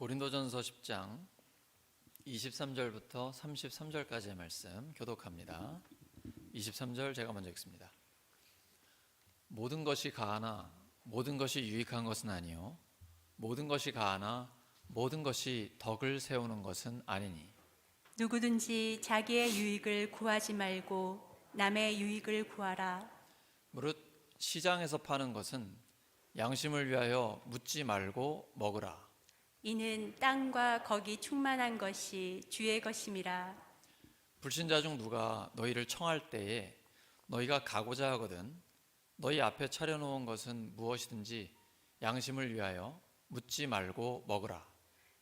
고린도전서 10장 23절부터 33절까지의 말씀 교독합니다. 23절 제가 먼저 읽습니다. 모든 것이 가하나 모든 것이 유익한 것은 아니요 모든 것이 가하나 모든 것이 덕을 세우는 것은 아니니 누구든지 자기의 유익을 구하지 말고 남의 유익을 구하라. 무릇 시장에서 파는 것은 양심을 위하여 묻지 말고 먹으라. 이는 땅과 거기 충만한 것이 주의 것임이라. 불신자 중 누가 너희를 청할 때에 너희가 가고자 하거든 너희 앞에 차려놓은 것은 무엇이든지 양심을 위하여 묻지 말고 먹으라.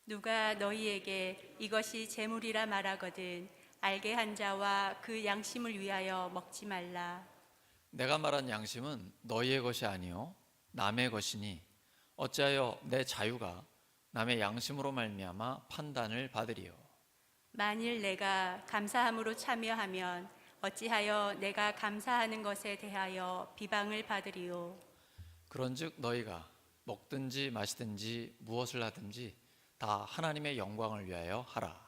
누가 너희에게 이것이 재물이라 말하거든 알게 한 자와 그 양심을 위하여 먹지 말라. 내가 말한 양심은 너희의 것이 아니요 남의 것이니 어찌하여 내 자유가 남의 양심으로 말미암아 판단을 받으리요. 만일 내가 감사함으로 참여하면 어찌하여 내가 감사하는 것에 대하여 비방을 받으리요. 그런즉 너희가 먹든지 마시든지 무엇을 하든지 다 하나님의 영광을 위하여 하라.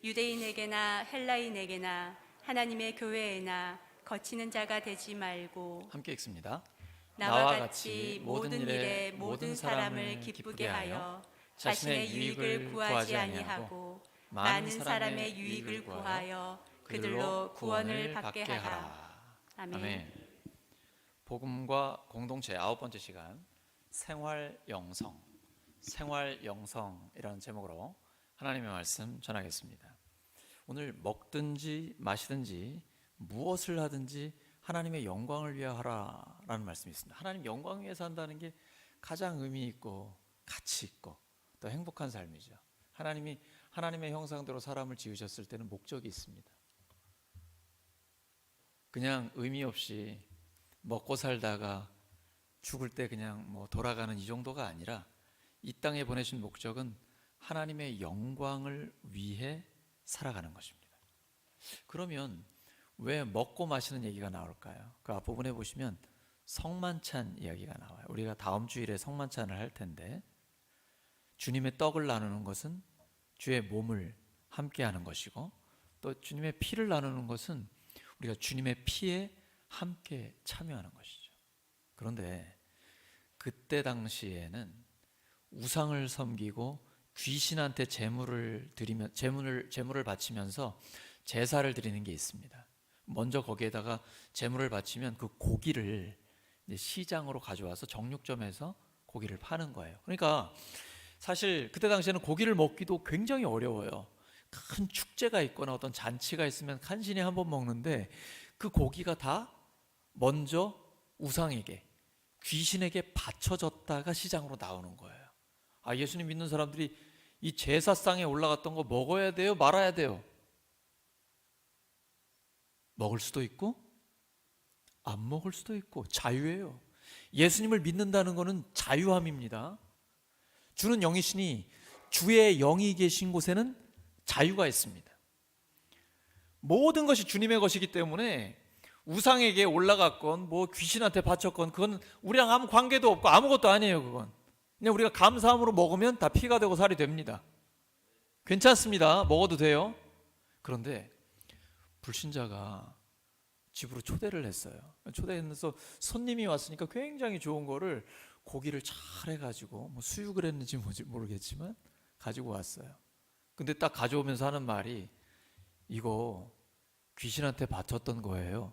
유대인에게나 헬라인에게나 하나님의 교회에나 거치는 자가 되지 말고 함께 읽습니다. 나와 같이 모든 일에 모든 사람을 기쁘게 하여 자신의 유익을 구하지 아니하고 많은 사람의 유익을 구하여 그들로 구원을 받게 하라. 아멘. 복음과 공동체 9번째 시간 생활 영성이라는 제목으로 하나님의 말씀 전하겠습니다. 오늘 먹든지 마시든지 무엇을 하든지 하나님의 영광을 위하여 하라라는 말씀이 있습니다. 하나님 영광 위해서 한다는 게 가장 의미 있고 가치 있고 또 행복한 삶이죠. 하나님이 하나님의 형상대로 사람을 지으셨을 때는 목적이 있습니다. 그냥 의미 없이 먹고 살다가 죽을 때 그냥 돌아가는 이 정도가 아니라 이 땅에 보내신 목적은 하나님의 영광을 위해 살아가는 것입니다. 그러면 왜 먹고 마시는 얘기가 나올까요? 그 앞부분에 보시면 성만찬 이야기가 나와요. 우리가 다음 주일에 성만찬을 할 텐데 주님의 떡을 나누는 것은 주의 몸을 함께 하는 것이고 또 주님의 피를 나누는 것은 우리가 주님의 피에 함께 참여하는 것이죠. 그런데 그때 당시에는 우상을 섬기고 귀신한테 제물을 바치면서 제사를 드리는 게 있습니다. 먼저 거기에다가 제물을 바치면 그 고기를 시장으로 가져와서 정육점에서 고기를 파는 거예요. 그러니까 사실 그때 당시에는 고기를 먹기도 굉장히 어려워요. 큰 축제가 있거나 어떤 잔치가 있으면 간신히 한번 먹는데 그 고기가 다 먼저 우상에게 귀신에게 바쳐졌다가 시장으로 나오는 거예요. 예수님 믿는 사람들이 이 제사상에 올라갔던 거 먹어야 돼요? 말아야 돼요? 먹을 수도 있고 안 먹을 수도 있고 자유예요. 예수님을 믿는다는 것은 자유함입니다. 주는 영이시니 주의 영이 계신 곳에는 자유가 있습니다. 모든 것이 주님의 것이기 때문에 우상에게 올라갔건 귀신한테 바쳤건 그건 우리랑 아무 관계도 없고 아무것도 아니에요. 그건 그냥 우리가 감사함으로 먹으면 다 피가 되고 살이 됩니다. 괜찮습니다. 먹어도 돼요. 그런데 불신자가 집으로 초대를 했어요. 초대해서 손님이 왔으니까 굉장히 좋은 거를 고기를 잘 해가지고 수육을 했는지 뭔지 모르겠지만 가지고 왔어요. 근데 딱 가져오면서 하는 말이 이거 귀신한테 바쳤던 거예요.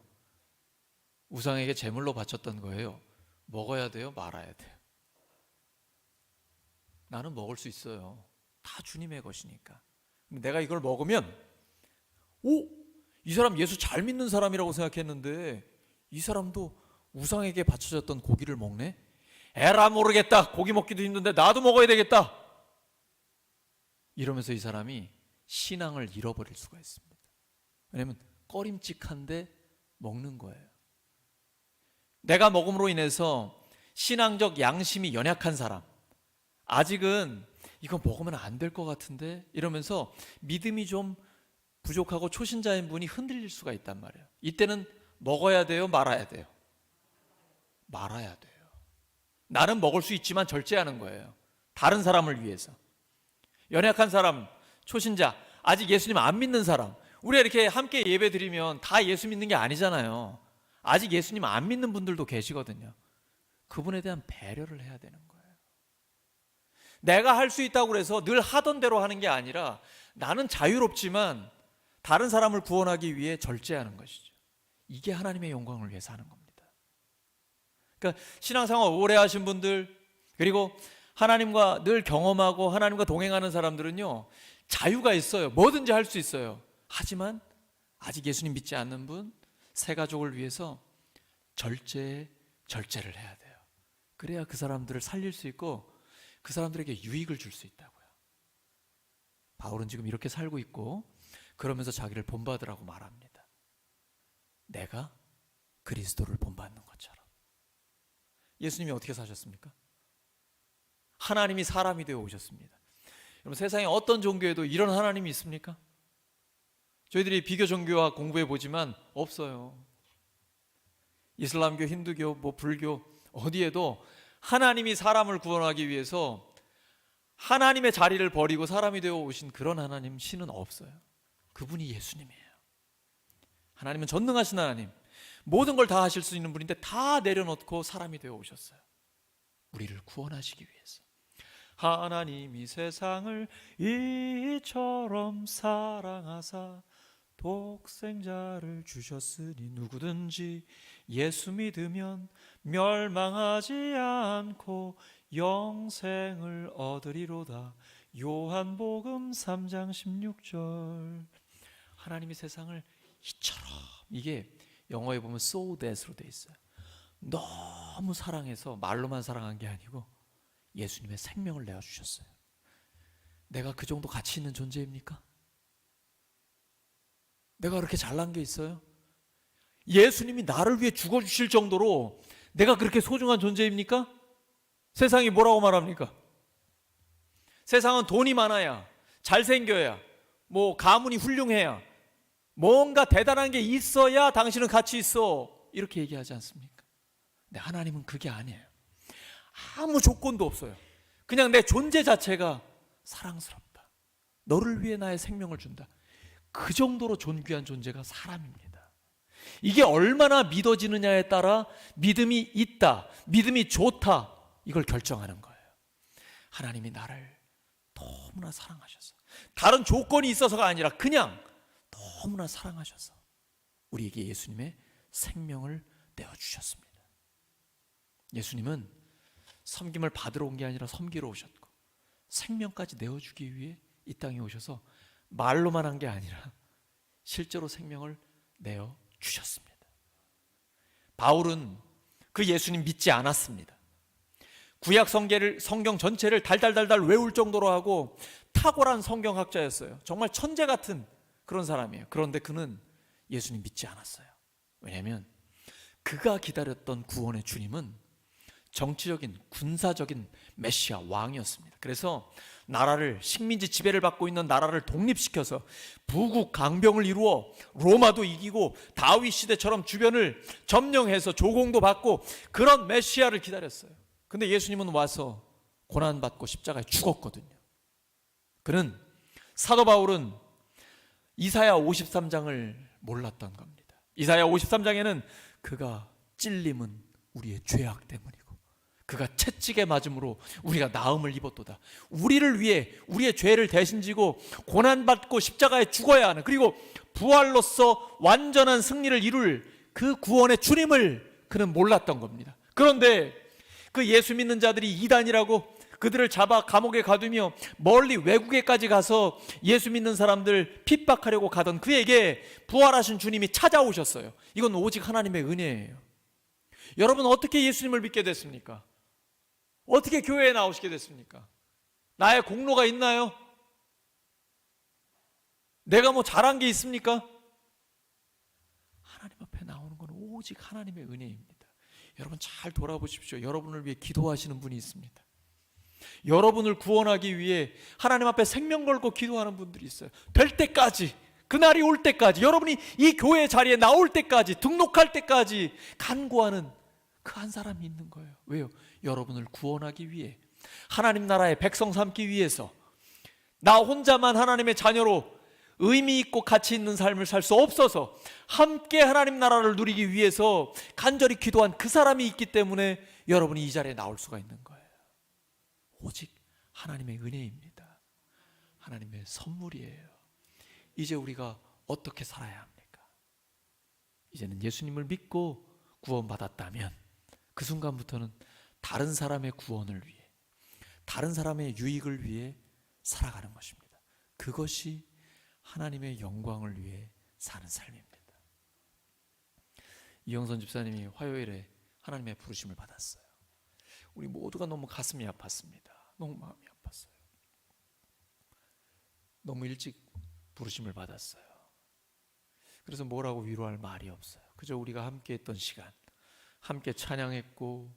우상에게 제물로 바쳤던 거예요. 먹어야 돼요? 말아야 돼요? 나는 먹을 수 있어요. 다 주님의 것이니까. 내가 이걸 먹으면 이 사람 예수 잘 믿는 사람이라고 생각했는데 이 사람도 우상에게 바쳐졌던 고기를 먹네? 에라 모르겠다. 고기 먹기도 힘든데 나도 먹어야 되겠다. 이러면서 이 사람이 신앙을 잃어버릴 수가 있습니다. 왜냐하면 꺼림칙한데 먹는 거예요. 내가 먹음으로 인해서 신앙적 양심이 연약한 사람, 아직은 이거 먹으면 안 될 것 같은데 이러면서 믿음이 좀 부족하고 초신자인 분이 흔들릴 수가 있단 말이에요. 이때는 먹어야 돼요? 말아야 돼요? 말아야 돼요. 나는 먹을 수 있지만 절제하는 거예요. 다른 사람을 위해서. 연약한 사람, 초신자, 아직 예수님 안 믿는 사람, 우리가 이렇게 함께 예배 드리면 다 예수 믿는 게 아니잖아요. 아직 예수님 안 믿는 분들도 계시거든요. 그분에 대한 배려를 해야 되는 거예요. 내가 할 수 있다고 해서 늘 하던 대로 하는 게 아니라 나는 자유롭지만 다른 사람을 구원하기 위해 절제하는 것이죠. 이게 하나님의 영광을 위해서 하는 겁니다. 그러니까 신앙생활 오래 하신 분들, 그리고 하나님과 늘 경험하고 하나님과 동행하는 사람들은요, 자유가 있어요. 뭐든지 할 수 있어요. 하지만 아직 예수님 믿지 않는 분, 새 가족을 위해서 절제를 해야 돼요. 그래야 그 사람들을 살릴 수 있고 그 사람들에게 유익을 줄 수 있다고요. 바울은 지금 이렇게 살고 있고 그러면서 자기를 본받으라고 말합니다. 내가 그리스도를 본받는 것처럼. 예수님이 어떻게 사셨습니까? 하나님이 사람이 되어 오셨습니다. 여러분, 세상에 어떤 종교에도 이런 하나님이 있습니까? 저희들이 비교 종교와 공부해 보지만 없어요. 이슬람교, 힌두교, 불교 어디에도 하나님이 사람을 구원하기 위해서 하나님의 자리를 버리고 사람이 되어 오신 그런 하나님, 신은 없어요. 그분이 예수님이에요. 하나님은 전능하신 하나님, 모든 걸 다 하실 수 있는 분인데 다 내려놓고 사람이 되어 오셨어요. 우리를 구원하시기 위해서. 하나님이 세상을 이처럼 사랑하사 독생자를 주셨으니 누구든지 예수 믿으면 멸망하지 않고 영생을 얻으리로다. 요한복음 3장 16절. 하나님이 세상을 이처럼, 이게 영어에 보면 so that으로 돼 있어요. 너무 사랑해서 말로만 사랑한 게 아니고 예수님의 생명을 내어주셨어요. 내가 그 정도 가치 있는 존재입니까? 내가 그렇게 잘난 게 있어요? 예수님이 나를 위해 죽어주실 정도로 내가 그렇게 소중한 존재입니까? 세상이 뭐라고 말합니까? 세상은 돈이 많아야, 잘생겨야, 가문이 훌륭해야, 뭔가 대단한 게 있어야 당신은 가치 있어, 이렇게 얘기하지 않습니까? 근데 하나님은 그게 아니에요. 아무 조건도 없어요. 그냥 내 존재 자체가 사랑스럽다. 너를 위해 나의 생명을 준다. 그 정도로 존귀한 존재가 사람입니다. 이게 얼마나 믿어지느냐에 따라 믿음이 있다, 믿음이 좋다, 이걸 결정하는 거예요. 하나님이 나를 너무나 사랑하셔서, 다른 조건이 있어서가 아니라 그냥 너무나 사랑하셔서 우리에게 예수님의 생명을 내어주셨습니다. 예수님은 섬김을 받으러 온 게 아니라 섬기러 오셨고 생명까지 내어주기 위해 이 땅에 오셔서 말로만 한 게 아니라 실제로 생명을 내어주셨습니다. 바울은 그 예수님 믿지 않았습니다. 구약 성경 전체를 달달달달 외울 정도로 하고 탁월한 성경학자였어요. 정말 천재 같은 그런 사람이에요. 그런데 그는 예수님 믿지 않았어요. 왜냐하면 그가 기다렸던 구원의 주님은 정치적인, 군사적인 메시아 왕이었습니다. 그래서 나라를, 식민지 지배를 받고 있는 나라를 독립시켜서 부국 강병을 이루어 로마도 이기고 다윗 시대처럼 주변을 점령해서 조공도 받고 그런 메시아를 기다렸어요. 근데 예수님은 와서 고난받고 십자가에 죽었거든요. 그는, 사도 바울은 이사야 53장을 몰랐던 겁니다. 이사야 53장에는 그가 찔림은 우리의 죄악 때문이고 그가 채찍에 맞음으로 우리가 나음을 입었도다. 우리를 위해 우리의 죄를 대신 지고 고난받고 십자가에 죽어야 하는, 그리고 부활로서 완전한 승리를 이룰 그 구원의 주님을 그는 몰랐던 겁니다. 그런데 그 예수 믿는 자들이 이단이라고 그들을 잡아 감옥에 가두며 멀리 외국에까지 가서 예수 믿는 사람들 핍박하려고 가던 그에게 부활하신 주님이 찾아오셨어요. 이건 오직 하나님의 은혜예요. 여러분, 어떻게 예수님을 믿게 됐습니까? 어떻게 교회에 나오시게 됐습니까? 나의 공로가 있나요? 내가 잘한 게 있습니까? 하나님 앞에 나오는 건 오직 하나님의 은혜입니다. 여러분, 잘 돌아보십시오. 여러분을 위해 기도하시는 분이 있습니다. 여러분을 구원하기 위해 하나님 앞에 생명 걸고 기도하는 분들이 있어요. 될 때까지, 그날이 올 때까지, 여러분이 이 교회 자리에 나올 때까지, 등록할 때까지 간구하는 그 한 사람이 있는 거예요. 왜요? 여러분을 구원하기 위해, 하나님 나라의 백성 삼기 위해서 나 혼자만 하나님의 자녀로 의미 있고 가치 있는 삶을 살 수 없어서 함께 하나님 나라를 누리기 위해서 간절히 기도한 그 사람이 있기 때문에 여러분이 이 자리에 나올 수가 있는 거예요. 오직 하나님의 은혜입니다. 하나님의 선물이에요. 이제 우리가 어떻게 살아야 합니까? 이제는 예수님을 믿고 구원받았다면 그 순간부터는 다른 사람의 구원을 위해, 다른 사람의 유익을 위해 살아가는 것입니다. 그것이 하나님의 영광을 위해 사는 삶입니다. 이영선 집사님이 화요일에 하나님의 부르심을 받았어요. 우리 모두가 너무 가슴이 아팠습니다. 너무 마음이 아팠어요. 너무 일찍 부르심을 받았어요. 그래서 뭐라고 위로할 말이 없어요. 그저 우리가 함께 했던 시간, 함께 찬양했고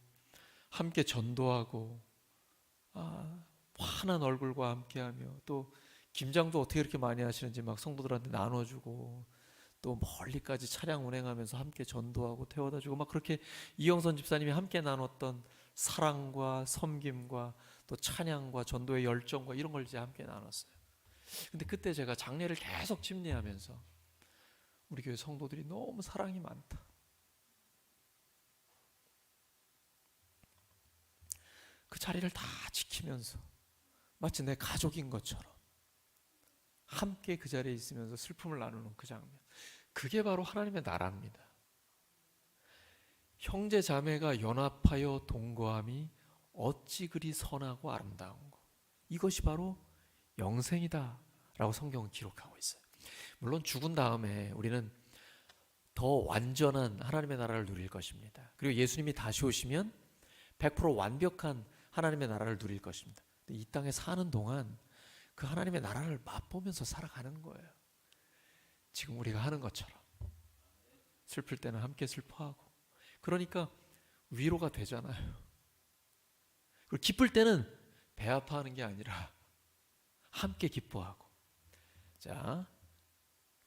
함께 전도하고 환한 얼굴과 함께하며, 또 김장도 어떻게 이렇게 많이 하시는지 막 성도들한테 나눠주고, 또 멀리까지 차량 운행하면서 함께 전도하고 태워다주고, 막 그렇게 이영선 집사님이 함께 나눴던 사랑과 섬김과 또 찬양과 전도의 열정과 이런 걸 이제 함께 나눴어요. 근데 그때 제가 장례를 계속 집례하면서 우리 교회 성도들이 너무 사랑이 많다, 그 자리를 다 지키면서 마치 내 가족인 것처럼 함께 그 자리에 있으면서 슬픔을 나누는 그 장면, 그게 바로 하나님의 나라입니다. 형제 자매가 연합하여 동거함이 어찌 그리 선하고 아름다운고, 이것이 바로 영생이다 라고 성경은 기록하고 있어요. 물론 죽은 다음에 우리는 더 완전한 하나님의 나라를 누릴 것입니다. 그리고 예수님이 다시 오시면 100% 완벽한 하나님의 나라를 누릴 것입니다. 이 땅에 사는 동안 그 하나님의 나라를 맛보면서 살아가는 거예요. 지금 우리가 하는 것처럼 슬플 때는 함께 슬퍼하고, 그러니까 위로가 되잖아요. 그리고 기쁠 때는 배 아파하는 게 아니라 함께 기뻐하고. 자,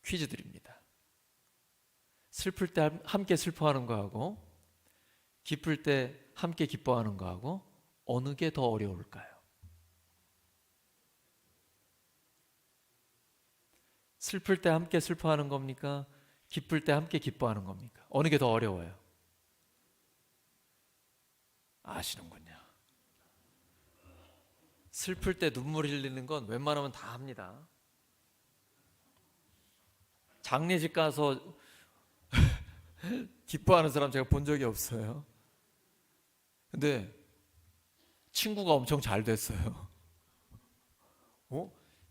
퀴즈 드립니다. 슬플 때 함께 슬퍼하는 거하고 기쁠 때 함께 기뻐하는 거하고 어느 게 더 어려울까요? 슬플 때 함께 슬퍼하는 겁니까? 기쁠 때 함께 기뻐하는 겁니까? 어느 게 더 어려워요? 아시는군요. 슬플 때 눈물 흘리는 건 웬만하면 다 합니다. 장례식 가서 기뻐하는 사람 제가 본 적이 없어요. 근데 친구가 엄청 잘 됐어요.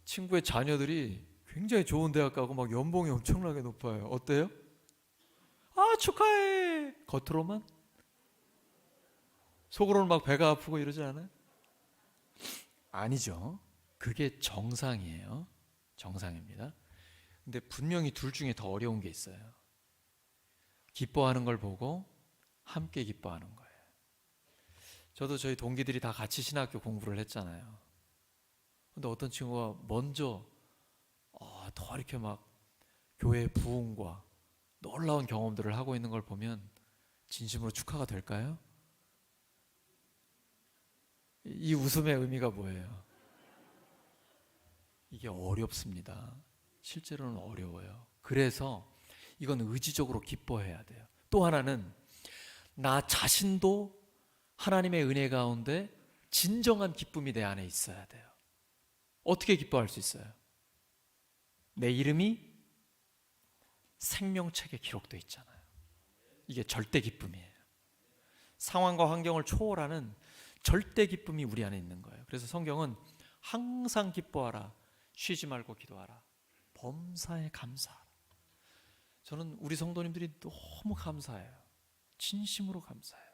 친구의 자녀들이 굉장히 좋은 대학 가고 막 연봉이 엄청나게 높아요. 어때요? 아, 축하해! 겉으로만? 속으로는 막 배가 아프고 이러지 않아요? 아니죠. 그게 정상이에요. 정상입니다. 근데 분명히 둘 중에 더 어려운 게 있어요. 기뻐하는 걸 보고 함께 기뻐하는 거예요. 저도 저희 동기들이 다 같이 신학교 공부를 했잖아요. 근데 어떤 친구가 먼저 더 이렇게 막 교회의 부흥과 놀라운 경험들을 하고 있는 걸 보면 진심으로 축하가 될까요? 이 웃음의 의미가 뭐예요? 이게 어렵습니다. 실제로는 어려워요. 그래서 이건 의지적으로 기뻐해야 돼요. 또 하나는 나 자신도 하나님의 은혜 가운데 진정한 기쁨이 내 안에 있어야 돼요. 어떻게 기뻐할 수 있어요? 내 이름이 생명책에 기록되어 있잖아요. 이게 절대 기쁨이에요. 상황과 환경을 초월하는 절대 기쁨이 우리 안에 있는 거예요. 그래서 성경은 항상 기뻐하라, 쉬지 말고 기도하라, 범사에 감사하라. 저는 우리 성도님들이 너무 감사해요. 진심으로 감사해요.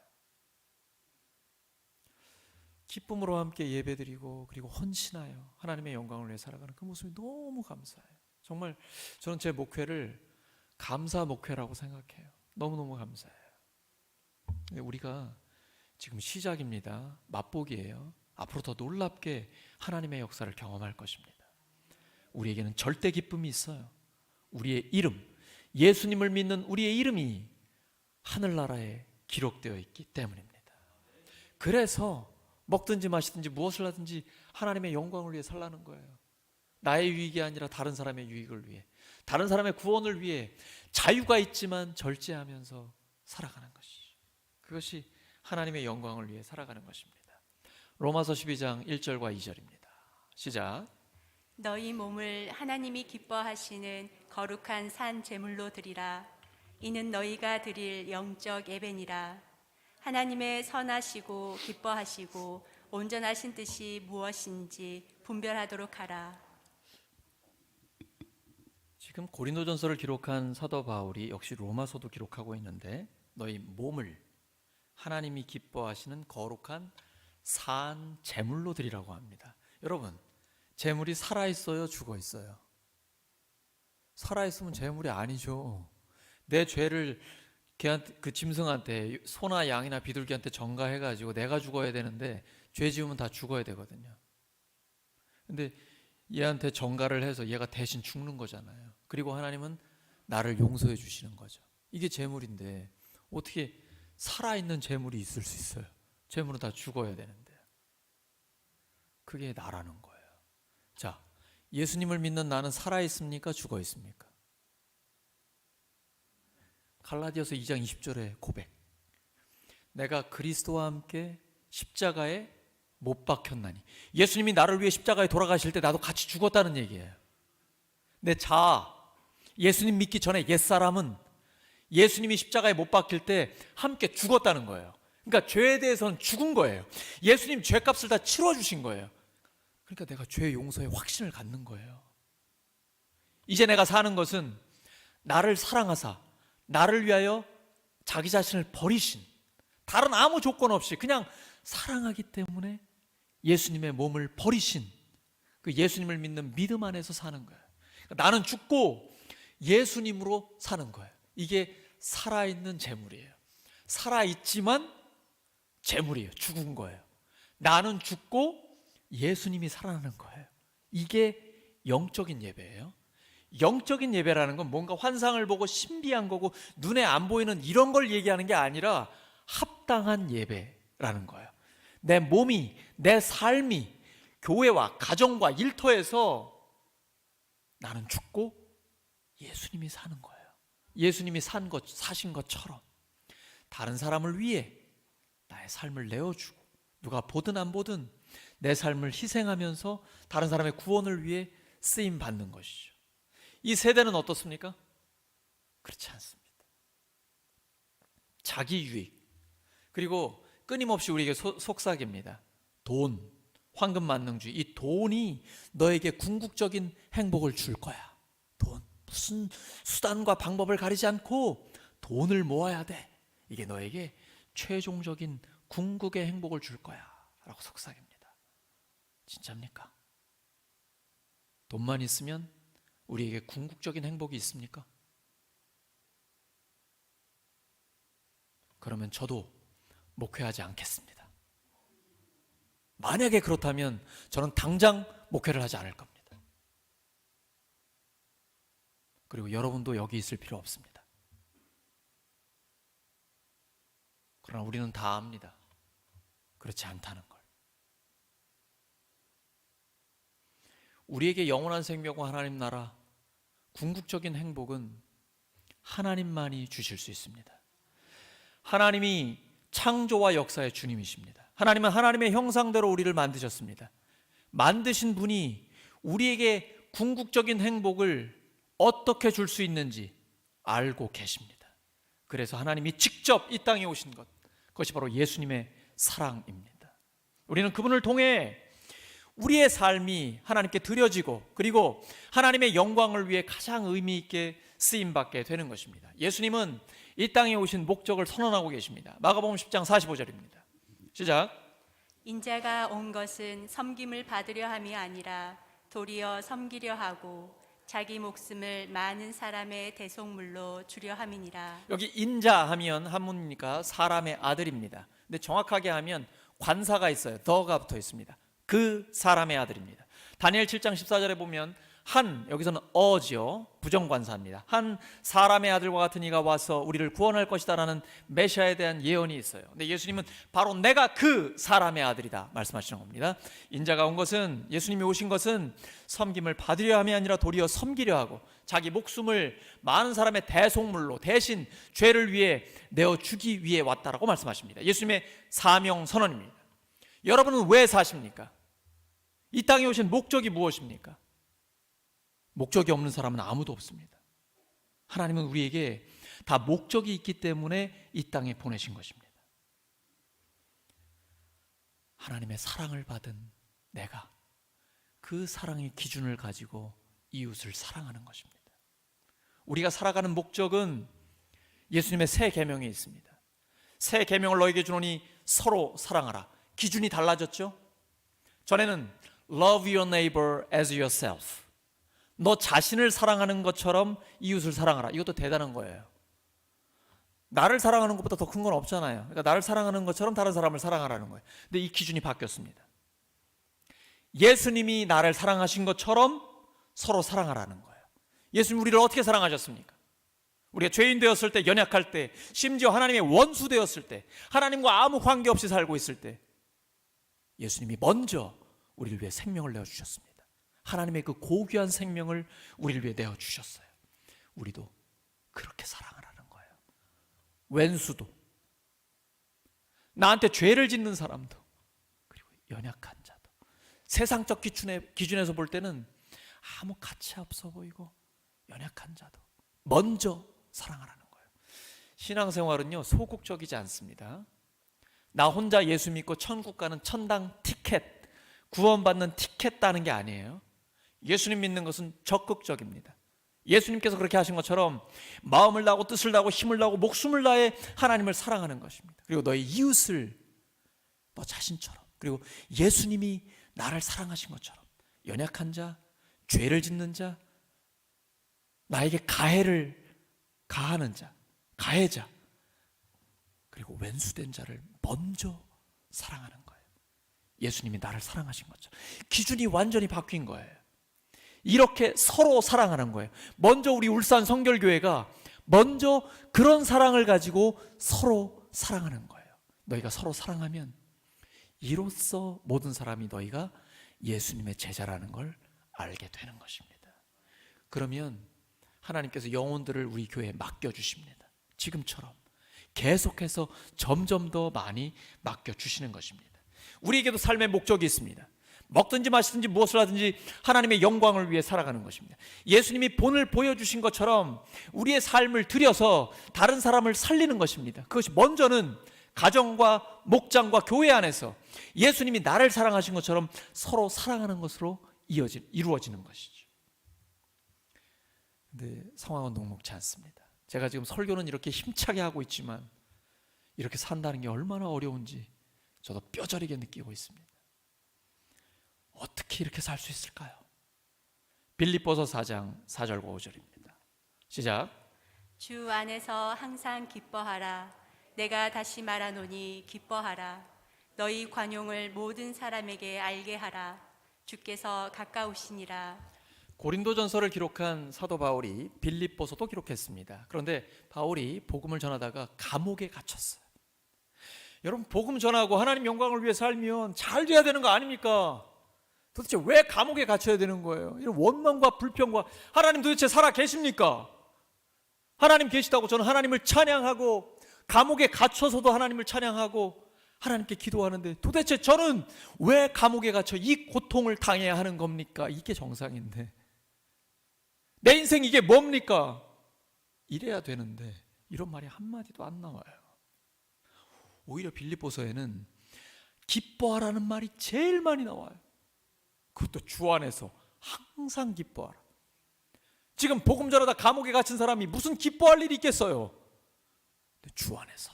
기쁨으로 함께 예배드리고 그리고 헌신하여 하나님의 영광을 위해 살아가는 그 모습이 너무 감사해요. 정말 저는 제 목회를 감사 목회라고 생각해요. 너무너무 감사해요. 근데 우리가 지금 시작입니다. 맛보기예요. 앞으로 더 놀랍게 하나님의 역사를 경험할 것입니다. 우리에게는 절대 기쁨이 있어요. 우리의 이름, 예수님을 믿는 우리의 이름이 하늘나라에 기록되어 있기 때문입니다. 그래서 먹든지 마시든지 무엇을 하든지 하나님의 영광을 위해 살라는 거예요. 나의 유익이 아니라 다른 사람의 유익을 위해, 다른 사람의 구원을 위해 자유가 있지만 절제하면서 살아가는 것이죠. 그것이 하나님의 영광을 위해 살아가는 것입니다. 로마서 12장 1절과 2절입니다. 시작. 너희 몸을 하나님이 기뻐하시는 거룩한 산 제물로 드리라. 이는 너희가 드릴 영적 예배니라. 하나님의 선하시고 기뻐하시고 온전하신 뜻이 무엇인지 분별하도록 하라. 지금 고린도전서를 기록한 사도 바울이 역시 로마서도 기록하고 있는데, 너희 몸을 하나님이 기뻐하시는 거룩한 산 제물로 드리라고 합니다. 여러분, 제물이 살아있어요, 죽어있어요? 살아있으면 제물이 아니죠. 내 죄를 걔한테, 그 짐승한테, 소나 양이나 비둘기한테 전가해가지고 내가 죽어야 되는데, 죄 지으면 다 죽어야 되거든요. 근데 얘한테 전가를 해서 얘가 대신 죽는 거잖아요. 그리고 하나님은 나를 용서해 주시는 거죠. 이게 제물인데 어떻게 살아있는 제물이 있을 수 있어요? 제물은 다 죽어야 되는데. 그게 나라는 거예요. 자, 예수님을 믿는 나는 살아있습니까? 죽어있습니까? 갈라디아서 2장 20절의 고백. 내가 그리스도와 함께 십자가에 못 박혔나니. 예수님이 나를 위해 십자가에 돌아가실 때 나도 같이 죽었다는 얘기예요. 내 자아, 예수님 믿기 전에 옛사람은 예수님이 십자가에 못 박힐 때 함께 죽었다는 거예요. 그러니까 죄에 대해서는 죽은 거예요. 예수님 죄값을 다 치러주신 거예요. 그러니까 내가 죄 용서에 확신을 갖는 거예요. 이제 내가 사는 것은 나를 사랑하사 나를 위하여 자기 자신을 버리신, 다른 아무 조건 없이 그냥 사랑하기 때문에 예수님의 몸을 버리신 그 예수님을 믿는 믿음 안에서 사는 거예요. 그러니까 나는 죽고 예수님으로 사는 거예요. 이게 살아있는 재물이에요. 살아있지만 재물이에요. 죽은 거예요. 나는 죽고 예수님이 살아나는 거예요. 이게 영적인 예배예요. 영적인 예배라는 건 뭔가 환상을 보고 신비한 거고 눈에 안 보이는 이런 걸 얘기하는 게 아니라 합당한 예배라는 거예요. 내 몸이, 내 삶이 교회와 가정과 일터에서 나는 죽고 예수님이 사는 거예요. 예수님이 사신 것처럼 다른 사람을 위해 나의 삶을 내어주고, 누가 보든 안 보든 내 삶을 희생하면서 다른 사람의 구원을 위해 쓰임 받는 것이죠. 이 세대는 어떻습니까? 그렇지 않습니다. 자기 유익, 그리고 끊임없이 우리에게 속삭입니다. 돈, 황금 만능주의. 이 돈이 너에게 궁극적인 행복을 줄 거야. 돈, 무슨 수단과 방법을 가리지 않고 돈을 모아야 돼. 이게 너에게 최종적인 궁극의 행복을 줄 거야 라고 속삭입니다. 진짜입니까? 돈만 있으면 우리에게 궁극적인 행복이 있습니까? 그러면 저도 목회하지 않겠습니다. 만약에 그렇다면 저는 당장 목회를 하지 않을 겁니다. 그리고 여러분도 여기 있을 필요 없습니다. 그러나 우리는 다 압니다. 그렇지 않다는 걸. 우리에게 영원한 생명과 하나님 나라, 궁극적인 행복은 하나님만이 주실 수 있습니다. 하나님이 창조와 역사의 주님이십니다. 하나님은 하나님의 형상대로 우리를 만드셨습니다. 만드신 분이 우리에게 궁극적인 행복을 어떻게 줄 수 있는지 알고 계십니다. 그래서 하나님이 직접 이 땅에 오신 것, 그것이 바로 예수님의 사랑입니다. 우리는 그분을 통해 우리의 삶이 하나님께 드려지고, 그리고 하나님의 영광을 위해 가장 의미 있게 쓰임받게 되는 것입니다. 예수님은 이 땅에 오신 목적을 선언하고 계십니다. 마가복음 10장 45절입니다. 시작. 인자가 온 것은 섬김을 받으려 함이 아니라 도리어 섬기려 하고 자기 목숨을 많은 사람의 대속물로 주려 함이니라. 여기 인자 하면 한문이니까 사람의 아들입니다. 근데 정확하게 하면 관사가 있어요. 더가 붙어 있습니다. 그 사람의 아들입니다. 다니엘 7장 14절에 보면 여기서는 어지요, 부정관사입니다. 한 사람의 아들과 같은 이가 와서 우리를 구원할 것이다라는 메시아에 대한 예언이 있어요. 근데 예수님은 바로 내가 그 사람의 아들이다 말씀하시는 겁니다. 인자가 온 것은, 예수님이 오신 것은 섬김을 받으려 함이 아니라 도리어 섬기려 하고 자기 목숨을 많은 사람의 대속물로 대신 죄를 위해 내어주기 위해 왔다라고 말씀하십니다. 예수님의 사명 선언입니다. 여러분은 왜 사십니까? 이 땅에 오신 목적이 무엇입니까? 목적이 없는 사람은 아무도 없습니다. 하나님은 우리에게 다 목적이 있기 때문에 이 땅에 보내신 것입니다. 하나님의 사랑을 받은 내가 그 사랑의 기준을 가지고 이웃을 사랑하는 것입니다. 우리가 살아가는 목적은 예수님의 새 계명에 있습니다. 새 계명을 너에게 주노니 서로 사랑하라. 기준이 달라졌죠? 전에는 Love your neighbor as yourself. 너 자신을 사랑하는 것처럼 이웃을 사랑하라. 이것도 대단한 거예요. 나를 사랑하는 것보다 더 큰 건 없잖아요. 그러니까 나를 사랑하는 것처럼 다른 사람을 사랑하라는 거예요. 근데 이 기준이 바뀌었습니다. 예수님이 나를 사랑하신 것처럼 서로 사랑하라는 거예요. 예수님 우리를 어떻게 사랑하셨습니까? 우리가 죄인 되었을 때, 연약할 때, 심지어 하나님의 원수 되었을 때, 하나님과 아무 관계없이 살고 있을 때 예수님이 먼저 우리를 위해 생명을 내어주셨습니다. 하나님의 그 고귀한 생명을 우리를 위해 내어주셨어요. 우리도 그렇게 사랑하라는 거예요. 왼수도, 나한테 죄를 짓는 사람도, 그리고 연약한 자도, 세상적 기준에서 볼 때는 아무 가치 없어 보이고 연약한 자도 먼저 사랑하라는 거예요. 신앙생활은요, 소극적이지 않습니다. 나 혼자 예수 믿고 천국 가는 천당 티켓, 구원받는 티켓 따는 게 아니에요. 예수님 믿는 것은 적극적입니다. 예수님께서 그렇게 하신 것처럼 마음을 다하고 뜻을 다하고 힘을 다하고 목숨을 다해 하나님을 사랑하는 것입니다. 그리고 너의 이웃을 너 자신처럼, 그리고 예수님이 나를 사랑하신 것처럼 연약한 자, 죄를 짓는 자, 나에게 가해를 가하는 자, 가해자, 그리고 왼수된 자를 먼저 사랑하는 거예요. 예수님이 나를 사랑하신 것처럼. 기준이 완전히 바뀐 거예요. 이렇게 서로 사랑하는 거예요. 먼저 우리 울산 성결교회가 먼저 그런 사랑을 가지고 서로 사랑하는 거예요. 너희가 서로 사랑하면 이로써 모든 사람이 너희가 예수님의 제자라는 걸 알게 되는 것입니다. 그러면 하나님께서 영혼들을 우리 교회에 맡겨주십니다. 지금처럼 계속해서 점점 더 많이 맡겨주시는 것입니다. 우리에게도 삶의 목적이 있습니다. 먹든지 마시든지 무엇을 하든지 하나님의 영광을 위해 살아가는 것입니다. 예수님이 본을 보여주신 것처럼 우리의 삶을 들여서 다른 사람을 살리는 것입니다. 그것이 먼저는 가정과 목장과 교회 안에서 예수님이 나를 사랑하신 것처럼 서로 사랑하는 것으로 이루어지는 것이죠. 근데 상황은 녹록지 않습니다. 제가 지금 설교는 이렇게 힘차게 하고 있지만 이렇게 산다는 게 얼마나 어려운지 저도 뼈저리게 느끼고 있습니다. 어떻게 이렇게 살 수 있을까요? 빌립보서 4장 4절과 5절입니다. 시작. 주 안에서 항상 기뻐하라. 내가 다시 말하노니 기뻐하라. 너희 관용을 모든 사람에게 알게 하라. 주께서 가까우시니라. 고린도전서를 기록한 사도 바울이 빌립보서도 기록했습니다. 그런데 바울이 복음을 전하다가 감옥에 갇혔어요. 여러분, 복음 전하고 하나님 영광을 위해 살면 잘 돼야 되는 거 아닙니까? 도대체 왜 감옥에 갇혀야 되는 거예요? 이런 원망과 불평과, 하나님 도대체 살아 계십니까? 하나님 계시다고 저는 하나님을 찬양하고 감옥에 갇혀서도 하나님을 찬양하고 하나님께 기도하는데 도대체 저는 왜 감옥에 갇혀 이 고통을 당해야 하는 겁니까? 이게 정상인데 내 인생 이게 뭡니까? 이래야 되는데 이런 말이 한마디도 안 나와요. 오히려 빌립보서에는 기뻐하라는 말이 제일 많이 나와요. 그것도 주 안에서 항상 기뻐하라. 지금 복음 전하다 감옥에 갇힌 사람이 무슨 기뻐할 일이 있겠어요? 근데 주 안에서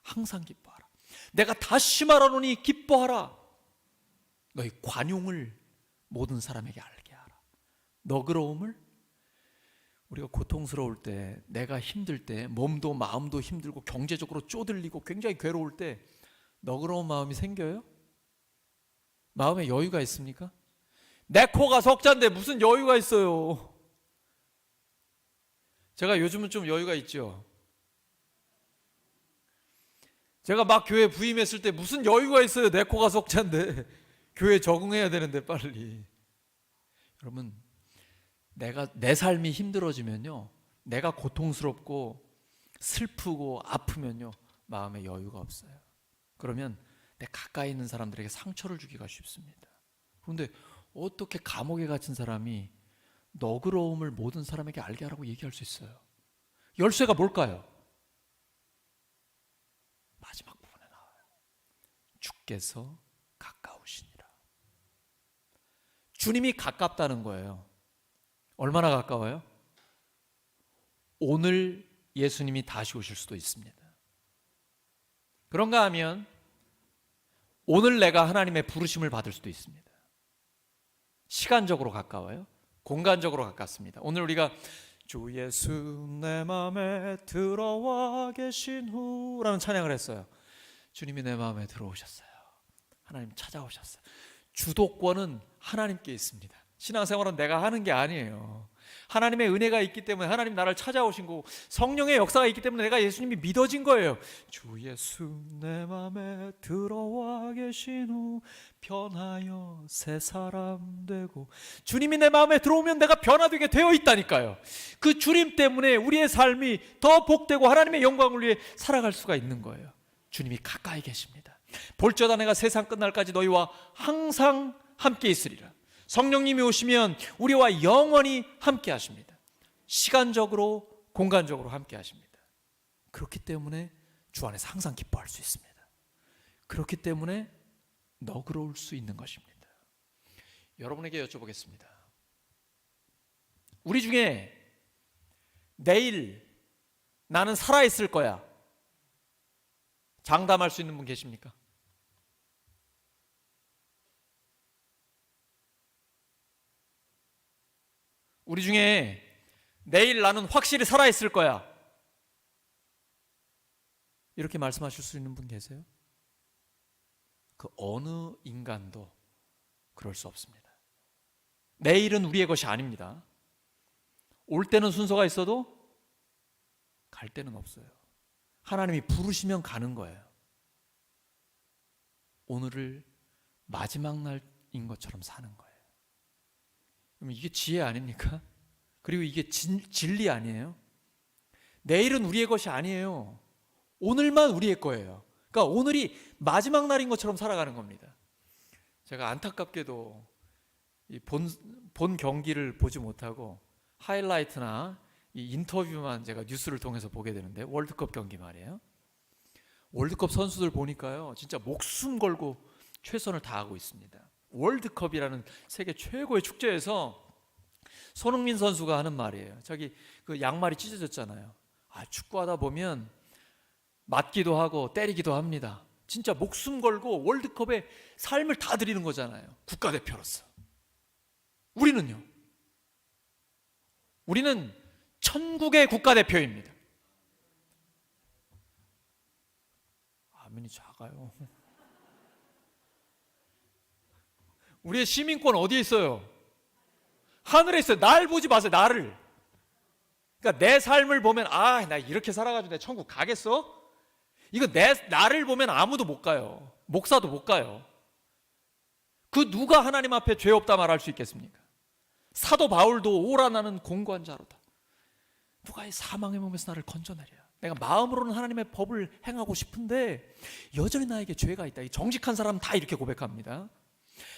항상 기뻐하라. 내가 다시 말하노니 기뻐하라. 너희 관용을 모든 사람에게 알게 하라. 너그러움을, 우리가 고통스러울 때, 내가 힘들 때, 몸도 마음도 힘들고 경제적으로 쪼들리고 굉장히 괴로울 때 너그러운 마음이 생겨요? 마음에 여유가 있습니까? 내 코가 석자인데 무슨 여유가 있어요. 제가 요즘은 좀 여유가 있죠. 제가 막 교회 부임했을 때 무슨 여유가 있어요. 내 코가 석자인데 교회에 적응해야 되는데 빨리. 여러분, 내 삶이 힘들어지면요, 내가 고통스럽고 슬프고 아프면요, 마음에 여유가 없어요. 그러면 내 가까이 있는 사람들에게 상처를 주기가 쉽습니다. 그런데 어떻게 감옥에 갇힌 사람이 너그러움을 모든 사람에게 알게 하라고 얘기할 수 있어요? 열쇠가 뭘까요? 마지막 부분에 나와요. 주께서 가까우시니라. 주님이 가깝다는 거예요. 얼마나 가까워요? 오늘 예수님이 다시 오실 수도 있습니다. 그런가 하면 오늘 내가 하나님의 부르심을 받을 수도 있습니다. 시간적으로 가까워요? 공간적으로 가깝습니다. 오늘 우리가 주 예수 내 마음에 들어와 계신 후라는 찬양을 했어요. 주님이 내 마음에 들어오셨어요. 하나님 찾아오셨어요. 주도권은 하나님께 있습니다. 신앙생활은 내가 하는 게 아니에요. 하나님의 은혜가 있기 때문에 하나님 나를 찾아오신 거고, 성령의 역사가 있기 때문에 내가 예수님이 믿어진 거예요. 주 예수 내 맘에 들어와 계신 후 변하여 새 사람 되고. 주님이 내 마음에 들어오면 내가 변화되게 되어 있다니까요. 그 주님 때문에 우리의 삶이 더 복되고 하나님의 영광을 위해 살아갈 수가 있는 거예요. 주님이 가까이 계십니다. 볼지어다 내가 세상 끝날까지 너희와 항상 함께 있으리라. 성령님이 오시면 우리와 영원히 함께 하십니다. 시간적으로 공간적으로 함께 하십니다. 그렇기 때문에 주 안에서 항상 기뻐할 수 있습니다. 그렇기 때문에 너그러울 수 있는 것입니다. 여러분에게 여쭤보겠습니다. 우리 중에 내일 나는 살아있을 거야, 장담할 수 있는 분 계십니까? 우리 중에 내일 나는 확실히 살아있을 거야, 이렇게 말씀하실 수 있는 분 계세요? 그 어느 인간도 그럴 수 없습니다. 내일은 우리의 것이 아닙니다. 올 때는 순서가 있어도 갈 때는 없어요. 하나님이 부르시면 가는 거예요. 오늘을 마지막 날인 것처럼 사는 거예요. 그럼 이게 지혜 아닙니까? 그리고 이게 진리 아니에요? 내일은 우리의 것이 아니에요. 오늘만 우리의 거예요. 그러니까 오늘이 마지막 날인 것처럼 살아가는 겁니다. 제가 안타깝게도 이 본 경기를 보지 못하고 하이라이트나 이 인터뷰만 제가 뉴스를 통해서 보게 되는데, 월드컵 경기 말이에요. 월드컵 선수들 보니까요, 진짜 목숨 걸고 최선을 다하고 있습니다. 월드컵이라는 세계 최고의 축제에서 손흥민 선수가 하는 말이에요. 자기 그 양말이 찢어졌잖아요. 축구하다 보면 맞기도 하고 때리기도 합니다. 진짜 목숨 걸고 월드컵에 삶을 다 드리는 거잖아요. 국가대표로서. 우리는요? 우리는 천국의 국가대표입니다. 아멘이 작아요. 우리의 시민권 어디에 있어요? 하늘에 있어요. 날 보지 마세요. 나를. 그러니까 내 삶을 보면 나 이렇게 살아가지고 내 천국 가겠어? 이거 나를 보면 아무도 못 가요. 목사도 못 가요. 그 누가 하나님 앞에 죄 없다 말할 수 있겠습니까? 사도 바울도 오라 나는 공고한 자로다. 누가 이 사망의 몸에서 나를 건져내랴. 내가 마음으로는 하나님의 법을 행하고 싶은데 여전히 나에게 죄가 있다. 이 정직한 사람은 다 이렇게 고백합니다.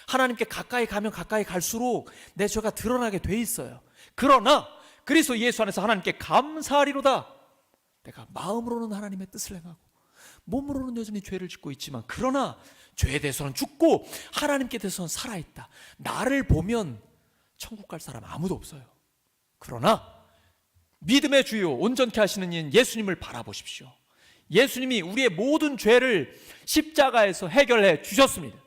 하나님께 가까이 가면 가까이 갈수록 내 죄가 드러나게 돼 있어요. 그러나 그리스도 예수 안에서 하나님께 감사하리로다. 내가 마음으로는 하나님의 뜻을 행하고 몸으로는 여전히 죄를 짓고 있지만, 그러나 죄에 대해서는 죽고 하나님께 대해서는 살아있다. 나를 보면 천국 갈 사람 아무도 없어요. 그러나 믿음의 주요 온전케 하시는 이인 예수님을 바라보십시오. 예수님이 우리의 모든 죄를 십자가에서 해결해 주셨습니다.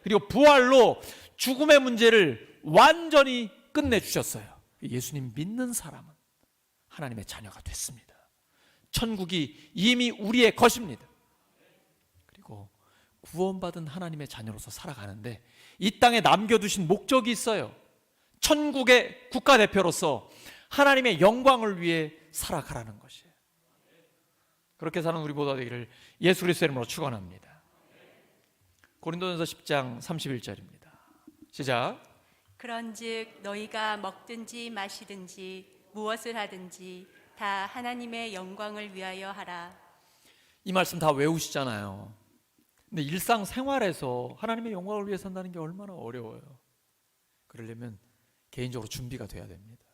그리고 부활로 죽음의 문제를 완전히 끝내주셨어요. 예수님 믿는 사람은 하나님의 자녀가 됐습니다. 천국이 이미 우리의 것입니다. 그리고 구원받은 하나님의 자녀로서 살아가는데 이 땅에 남겨두신 목적이 있어요. 천국의 국가대표로서 하나님의 영광을 위해 살아가라는 것이에요. 그렇게 사는 우리 모두가 되기를 예수 그리스도의 이름으로 축원합니다. 고린도전서 10장 31절입니다. 시작. 그런즉 너희가 먹든지 마시든지 무엇을 하든지 다 하나님의 영광을 위하여 하라. 이 말씀 다 외우시잖아요. 근데 일상생활에서 하나님의 영광을 위해 산다는 게 얼마나 어려워요. 그러려면 개인적으로 준비가 돼야 됩니다.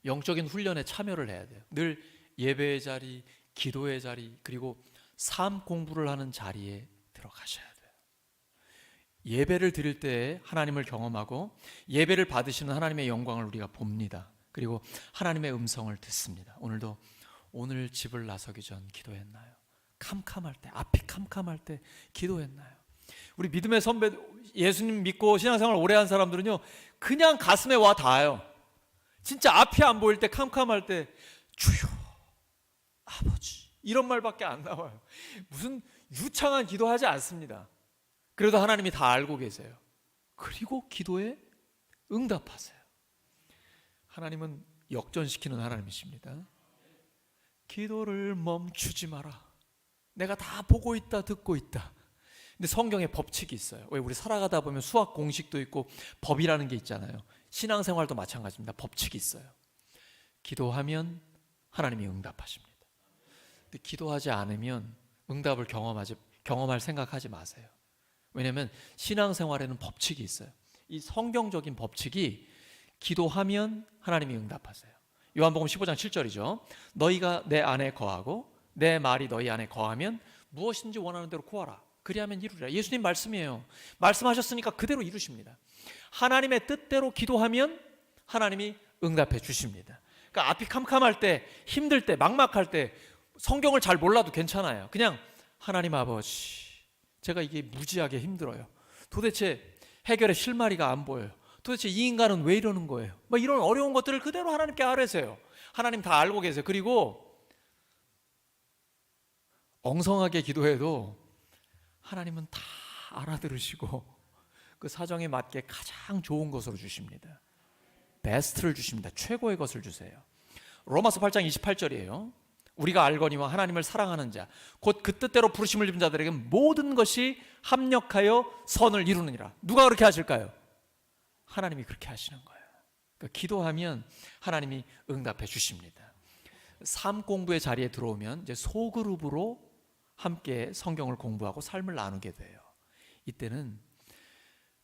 영적인 훈련에 참여를 해야 돼요. 늘 예배의 자리, 기도의 자리, 그리고 삶 공부를 하는 자리에 들어가셔야 돼요. 예배를 드릴 때 하나님을 경험하고 예배를 받으시는 하나님의 영광을 우리가 봅니다. 그리고 하나님의 음성을 듣습니다. 오늘도 오늘 집을 나서기 전 기도했나요? 캄캄할 때, 앞이 캄캄할 때 기도했나요? 우리 믿음의 선배, 예수님 믿고 신앙생활 오래 한 사람들은요, 그냥 가슴에 와 닿아요. 진짜 앞이 안 보일 때, 캄캄할 때 주여 아버지 이런 말밖에 안 나와요. 무슨 유창한 기도하지 않습니다. 그래도 하나님이 다 알고 계세요. 그리고 기도에 응답하세요. 하나님은 역전시키는 하나님이십니다. 기도를 멈추지 마라. 내가 다 보고 있다, 듣고 있다. 근데 성경에 법칙이 있어요. 왜 우리 살아가다 보면 수학 공식도 있고 법이라는 게 있잖아요. 신앙생활도 마찬가지입니다. 법칙이 있어요. 기도하면 하나님이 응답하십니다. 근데 기도하지 않으면 응답을 경험할 생각하지 마세요. 왜냐하면 신앙생활에는 법칙이 있어요. 이 성경적인 법칙이 기도하면 하나님이 응답하세요. 요한복음 15장 7절이죠. 너희가 내 안에 거하고 내 말이 너희 안에 거하면 무엇인지 원하는 대로 구하라. 그리하면 이루리라. 예수님 말씀이에요. 말씀하셨으니까 그대로 이루십니다. 하나님의 뜻대로 기도하면 하나님이 응답해 주십니다. 그러니까 앞이 캄캄할 때, 힘들 때, 막막할 때 성경을 잘 몰라도 괜찮아요. 그냥 하나님 아버지, 제가 이게 무지하게 힘들어요. 도대체 해결의 실마리가 안 보여요. 도대체 이 인간은 왜 이러는 거예요? 뭐 이런 어려운 것들을 그대로 하나님께 아뢰세요. 하나님 다 알고 계세요. 그리고 엉성하게 기도해도 하나님은 다 알아들으시고 그 사정에 맞게 가장 좋은 것으로 주십니다. 베스트를 주십니다. 최고의 것을 주세요. 로마서 8장 28절이에요. 우리가 알거니와 하나님을 사랑하는 자 곧 그 뜻대로 부르심을 입은 자들에게 모든 것이 합력하여 선을 이루느니라. 누가 그렇게 하실까요? 하나님이 그렇게 하시는 거예요. 그러니까 기도하면 하나님이 응답해 주십니다. 삶 공부의 자리에 들어오면 이제 소그룹으로 함께 성경을 공부하고 삶을 나누게 돼요. 이때는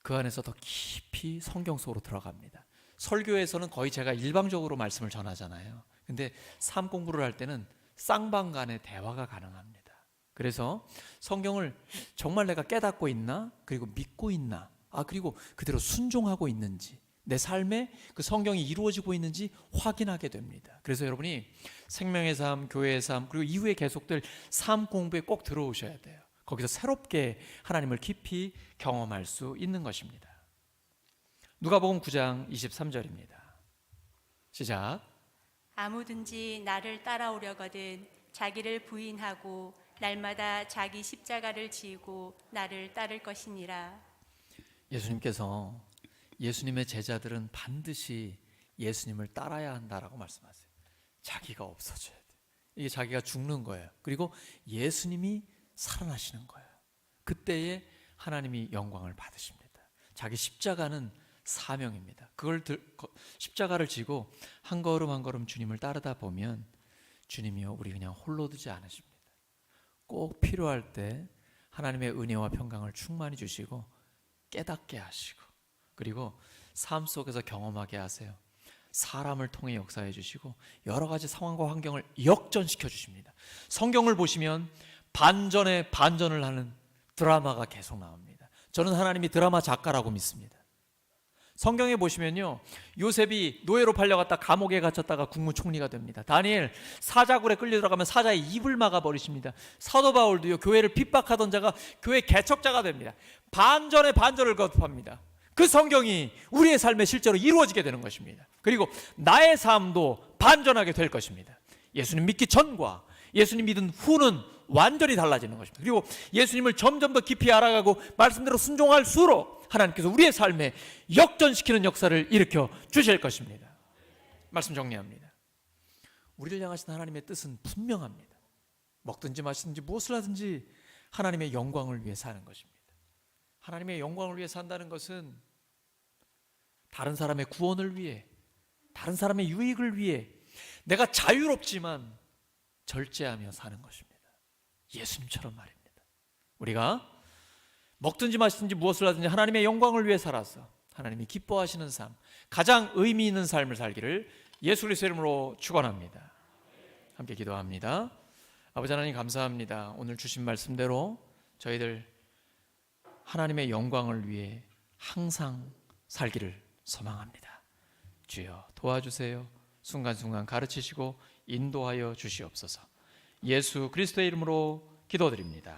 그 안에서 더 깊이 성경 속으로 들어갑니다. 설교에서는 거의 제가 일방적으로 말씀을 전하잖아요. 근데 삶 공부를 할 때는 쌍방 간의 대화가 가능합니다. 그래서 성경을 정말 내가 깨닫고 있나? 그리고 믿고 있나? 그리고 그대로 순종하고 있는지, 내 삶에 그 성경이 이루어지고 있는지 확인하게 됩니다. 그래서 여러분이 생명의 삶, 교회의 삶, 그리고 이후에 계속될 삶 공부에 꼭 들어오셔야 돼요. 거기서 새롭게 하나님을 깊이 경험할 수 있는 것입니다. 누가복음 9장 23절입니다. 시작. 아무든지 나를 따라오려거든 자기를 부인하고 날마다 자기 십자가를 지고 나를 따를 것이니라. 예수님께서 예수님의 제자들은 반드시 예수님을 따라야 한다라고 말씀하세요. 자기가 없어져야 돼. 이게 자기가 죽는 거예요. 그리고 예수님이 살아나시는 거예요. 그때에 하나님이 영광을 받으십니다. 자기 십자가는 사명입니다. 그걸 십자가를 지고 한 걸음 한 걸음 주님을 따르다 보면 주님이요 우리 그냥 홀로 두지 않으십니다. 꼭 필요할 때 하나님의 은혜와 평강을 충만히 주시고 깨닫게 하시고 그리고 삶 속에서 경험하게 하세요. 사람을 통해 역사해 주시고 여러 가지 상황과 환경을 역전시켜 주십니다. 성경을 보시면 반전에 반전을 하는 드라마가 계속 나옵니다. 저는 하나님이 드라마 작가라고 믿습니다. 성경에 보시면요, 요셉이 노예로 팔려갔다 감옥에 갇혔다가 국무총리가 됩니다. 다니엘 사자굴에 끌려 들어가면 사자의 입을 막아버리십니다. 사도 바울도요, 교회를 핍박하던 자가 교회 개척자가 됩니다. 반전에 반전을 거듭합니다. 그 성경이 우리의 삶에 실제로 이루어지게 되는 것입니다. 그리고 나의 삶도 반전하게 될 것입니다. 예수님 믿기 전과 예수님 믿은 후는 완전히 달라지는 것입니다. 그리고 예수님을 점점 더 깊이 알아가고 말씀대로 순종할수록 하나님께서 우리의 삶에 역전시키는 역사를 일으켜 주실 것입니다. 말씀 정리합니다. 우리를 향하신 하나님의 뜻은 분명합니다. 먹든지 마시든지 무엇을 하든지 하나님의 영광을 위해 사는 것입니다. 하나님의 영광을 위해 산다는 것은 다른 사람의 구원을 위해, 다른 사람의 유익을 위해 내가 자유롭지만 절제하며 사는 것입니다. 예수님처럼 말입니다. 우리가 먹든지 마시든지 무엇을 하든지 하나님의 영광을 위해 살아서 하나님이 기뻐하시는 삶, 가장 의미 있는 삶을 살기를 예수 그리스도의 이름으로 축원합니다. 함께 기도합니다. 아버지 하나님 감사합니다. 오늘 주신 말씀대로 저희들 하나님의 영광을 위해 항상 살기를 소망합니다. 주여 도와주세요. 순간순간 가르치시고 인도하여 주시옵소서. 예수 그리스도의 이름으로 기도드립니다.